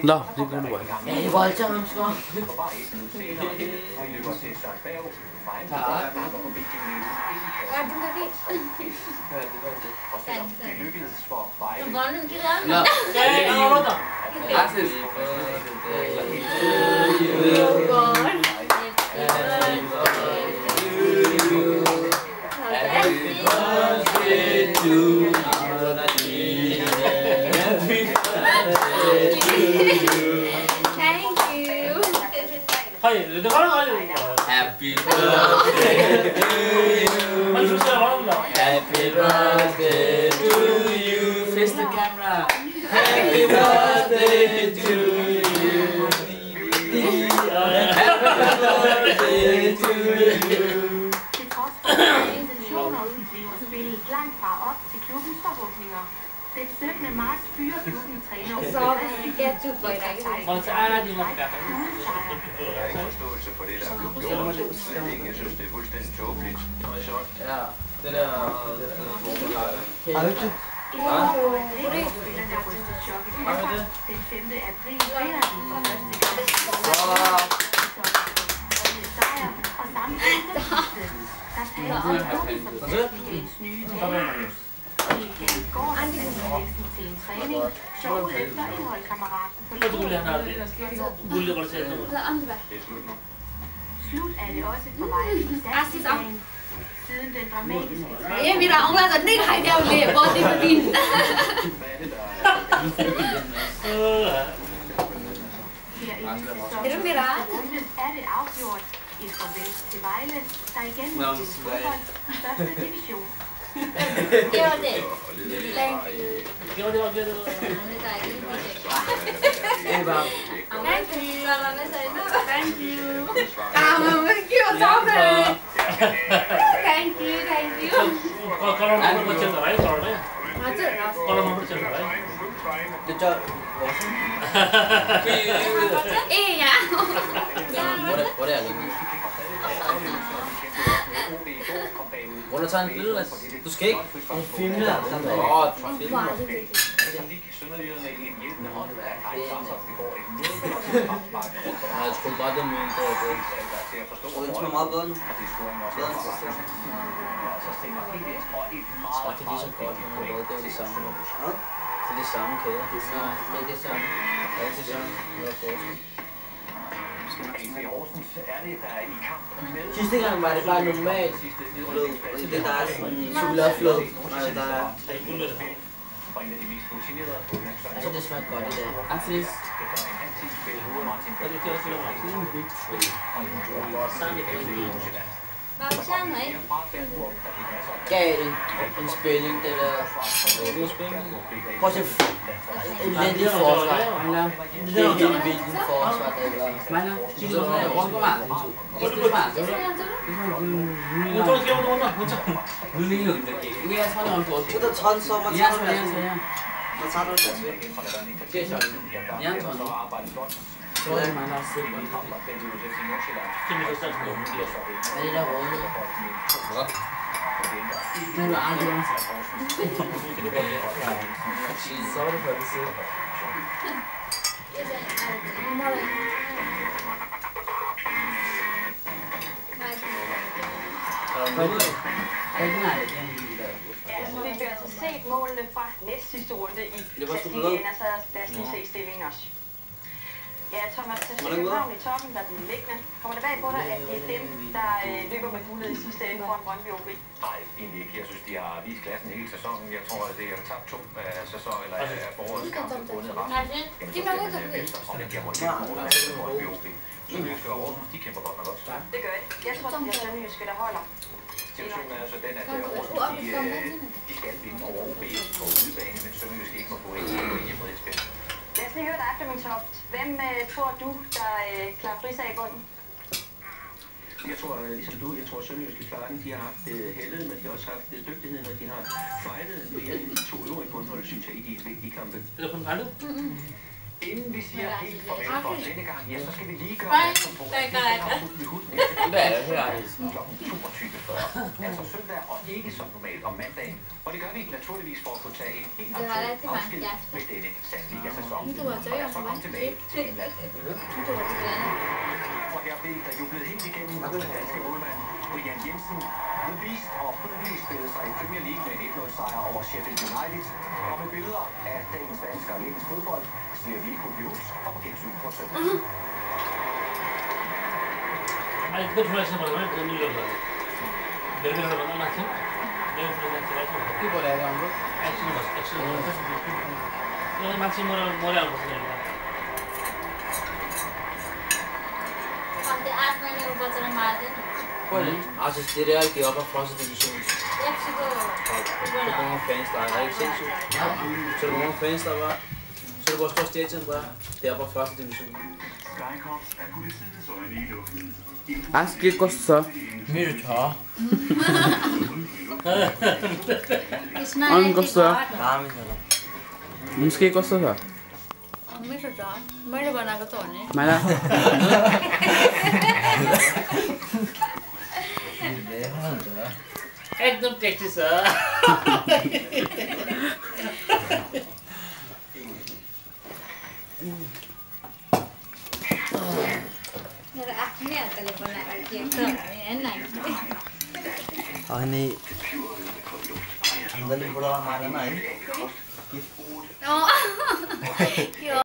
Nå, det gør du ikke. Ja, det er voldsomt, skår. Happy birthday to you. Face the camera. Happy birthday to you. Happy birthday to you. Langt fra op til klubbens forhåbninger. Den 17. marts fyrer klubben træner. Så ja, du får i dag. Jeg har ikke forståelse for det, der er blevet gjort. Jeg synes, det er fuldstændig tåbeligt. Ja, det der... Aldrig. Spillerne rystet chok i Danmark. Den 5. april vinder de for første gang. Sejr og samtidig der tager klubens nye træner. I går næsten til en træning, sjov efter en holdkammerat på Slut er det også for mig i statsdagen. Siden den dramatiske Em wieder ông là dẫn đích hay đeo lệ bò đi pin. Her i er det afgjort et farvel til Vejle, der igen må spille fodbold i første division. Det var det. Thank you. Thank you. Mamma, cute toppen. Thank you, thank you. Kalau nomor macam mana soalnya? Kalau nomor macam mana? Det gør Ja. Hvor det er det? Hvor du tager en billede? Du skal ikke filme det. Jeg troede bare, det mente, at det var meget bedre. Smagte det ligesom godt, men det er det samme. Det er det samme kæde. Nej, det er det samme. Ja, det er det samme. Det er forskel. Sidste gang var det bare normalt flød. Det der er sådan chokoladeflød. Der er... Jeg synes det smager godt i dag. Jeg synes... Hvad sagde du? Gav en spilling, det der... Prøv at se... En lille forsvar. Det er helt vildt en forsvar, det var... Vi fik altså set målene fra næst sidste runde i Ligaen, altså Sebastian C-stillingen også. Ja, Thomas, så København i toppen, der bliver liggende. Kommer det bag på dig, at det er dem, der løber med guldet i sidste ende foran Brøndby OB? Nej, egentlig ikke. Jeg synes, de har vist klassen hele sæsonen. Jeg tror, at det er tabt 2 af sæsonen, eller af forårets kampe, bundet ret. Det giver mig lidt mål af Brøndby OB. Sønderjyske og Aarhus, de kæmper godt nok også. Det gør det. Jeg tror, det er Sønderjyske, der holder. Situationen er altså den, at Aarhus, de skal vinde over OB på udebane, men Sønderjyske ikke må gå ind hjemme i spil. Lad os lige høre dig efter, min top. Hvem tror du, der klarer frisag i bunden? Jeg tror, ligesom du, jeg tror, at Sønderjyske klarer den. De har haft heldet, men de har også haft dygtigheden, og de har fightet mere end de 2 øvrige bundhold, synes jeg, i de vigtige kampe. Er det kun fejlet? Inden vi siger helt farvel for denne gang, ja, så skal vi lige gøre opmærksom på, at vi har fuldt i hud næste gang. Hvad er det her? Klokken 22.40. Altså søndag og ikke som normalt om mandagen. Og det gør vi naturligvis for at kunne tage en helt aktuel afsked med denne Sandliga-sæson. Og så komme tilbage til England. Og her blev der jublet helt igennem hos den danske målmand Brian Jensen. The Beast og Burnley spillede sig i Premier League med en 1-0 sejr over Sheffield United. Og med billeder af dagens danske og engelsk fodbold siger vi ikke news og på gensyn på søndag. Ay, ¿qué fue ese problema? No lo veo. Debe de haber una acción. Debe de haber una acción. ¿Qué por ahí, hombre? Acción más, acción más. No, máximo muere algo, señor. Om det er 8 minutter på til den Martin. Altså, det der er op af første division. FC går. Så er der mange fans, der er ikke sindssygt. Så er der mange fans, der var. Så er det vores største stadion, bare. Det er op af første division. 아스킬 껐어. 미를 줘. 안 껐어요? 다음이잖아. 무스케 껐어. Midt og dog. Midt var nok tårne. 말아. 네, 하나 줘. एकदम टेस्टी छ मेरो आफ्नै हातले बनाएको केक त हेर्न अनि अन्जली बुढामा मारेन है यो